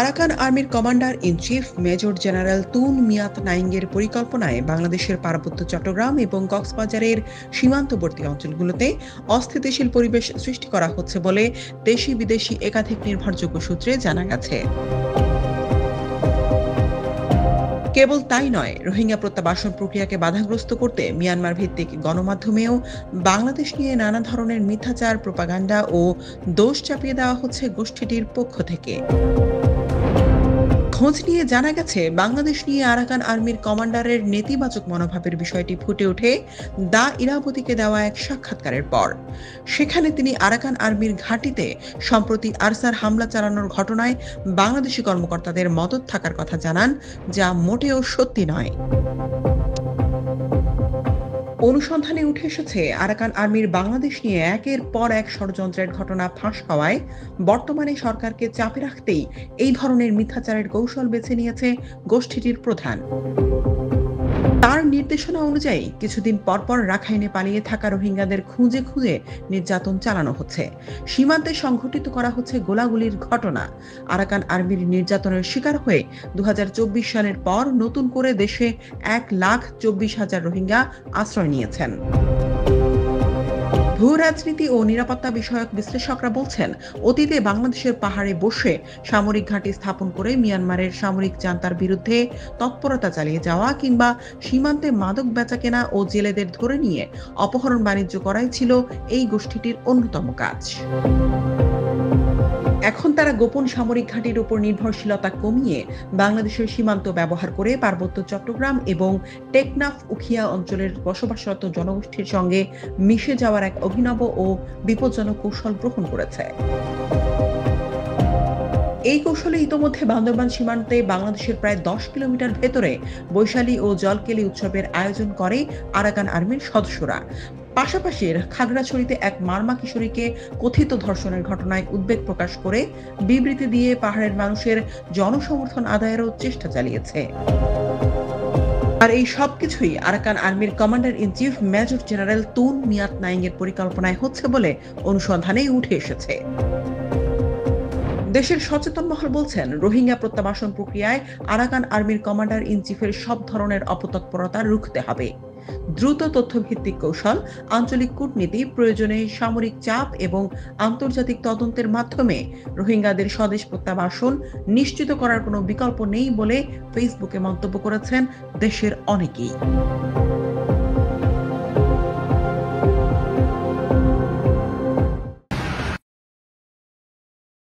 Arakan আর্মির commander in chief major general Tun Myat নাইংয়ের পরিকল্পনায় বাংলাদেশের পার্বত্য চট্টগ্রাম এবং কক্সবাজারের সীমান্তবর্তী অঞ্চলগুলোতে অস্থিতিশীল পরিবেশ সৃষ্টি করা হচ্ছে বলে দেশি বিদেশি একাধিক নির্ভরযোগ্য সূত্রে জানা গেছে। কেবল তাই নয়, রোহিঙ্গা প্রত্যাবাসন প্রক্রিয়াকে বাধাগ্রস্ত করতে মিয়ানমার ভিত্তিক গণমাধ্যমেও বাংলাদেশ নিয়ে নানা ধরনের মিথ্যাচার, প্রোপাগান্ডা ও দোষ চাপিয়ে দেওয়া হচ্ছে গোষ্ঠীটির পক্ষ থেকে। খোঁজ নিয়ে জানা গেছে, বাংলাদেশ নিয়ে আরাকান আর্মির কমান্ডারের নেতিবাচক মনোভাবের বিষয়টি ফুটে ওঠে দা ইরাবতীকে দেওয়া এক সাক্ষাৎকারের পর। সেখানে তিনি আরাকান আর্মির ঘাঁটিতে সম্প্রতি আরসার হামলা চালানোর ঘটনায় বাংলাদেশি কর্মকর্তাদের মদদ থাকার কথা জানান, যা মোটেও সত্যি নয়। অনুসন্ধানে উঠে এসেছে, আরাকান আর্মির বাংলাদেশ নিয়ে একের পর এক ষড়যন্ত্রের ঘটনা ফাঁস হওয়ায় বর্তমানে সরকারকে চাপে রাখতেই এই ধরনের মিথ্যাচারের কৌশল বেছে নিয়েছে গোষ্ঠীটির প্রধান। তার নির্দেশনা অনুযায়ী কিছুদিন পরপর রাখাইনে পালিয়ে থাকা রোহিঙ্গাদের খুঁজে খুঁজে নির্যাতন চালানো হচ্ছে। সীমান্তে সংঘটিত করা হচ্ছে গোলাগুলির ঘটনা। আরাকান আর্মির নির্যাতনের শিকার হয়ে 2024 সালের পর নতুন করে দেশে 1,24,000 রোহিঙ্গা আশ্রয় নিয়েছেন। ভূ-রাজনীতি ও নিরাপত্তা বিষয়ক বিশ্লেষকরা বলছেন, অতীতে বাংলাদেশের পাহাড়ে বসে সামরিক ঘাঁটি স্থাপন করে মিয়ানমারের সামরিক জান্তার বিরুদ্ধে তৎপরতা চালিয়ে যাওয়া কিংবা সীমান্তে মাদক বেচাকেনা ও জেলেদের ধরে নিয়ে অপহরণ বাণিজ্য করাই ছিল এই গোষ্ঠীটির অন্যতম কাজ। এখন তারা গোপন সামরিক ঘাঁটির উপর নির্ভরশীলতা কমিয়ে বাংলাদেশের সীমান্ত ব্যবহার করে পার্বত্য চট্টগ্রাম এবং টেকনাফ উখিয়া অঞ্চলের বসবাসরত জনগোষ্ঠীর সঙ্গে মিশে যাওয়ার এক অভিনব ও বিপজ্জনক কৌশল গ্রহণ করেছে। এই কৌশলে ইতোমধ্যে বান্দরবান সীমান্তে বাংলাদেশের প্রায় 10 কিলোমিটার ভেতরে বৈশালী ও জলকেলি উৎসবের আয়োজন করে আরাকান আর্মির সদস্যরা। পাশাপাশি খাগড়াছড়িতে এক মারমা কিশোরীকে কথিত ধর্ষণের ঘটনায় উদ্বেগ প্রকাশ করে বিবৃতি দিয়ে পাহাড়ের মানুষের জনসমর্থন আদায়েরও চেষ্টা চালিয়েছে। আর এই সবকিছুই আরাকান আর্মির commander in chief major general Tun Myat নাইংয়ের পরিকল্পনায় হচ্ছে বলে অনুসন্ধানে উঠে এসেছে। দেশের সচেতন মহল বলছেন, রোহিঙ্গা প্রত্যাবাসন প্রক্রিয়ায় আরাকান আর্মির কমান্ডার ইন চিফের সব ধরনের অপতৎপরতা রুখতে হবে। দ্রুত তথ্যভিত্তিক কৌশল, আঞ্চলিক কূটনীতি, প্রয়োজনে সামরিক চাপ এবং আন্তর্জাতিক তদন্তের মাধ্যমে রোহিঙ্গাদের স্বদেশ প্রত্যাবাসন নিশ্চিত করার কোনো বিকল্প নেই বলে ফেসবুকে মন্তব্য করেছেন দেশের অনেকেই।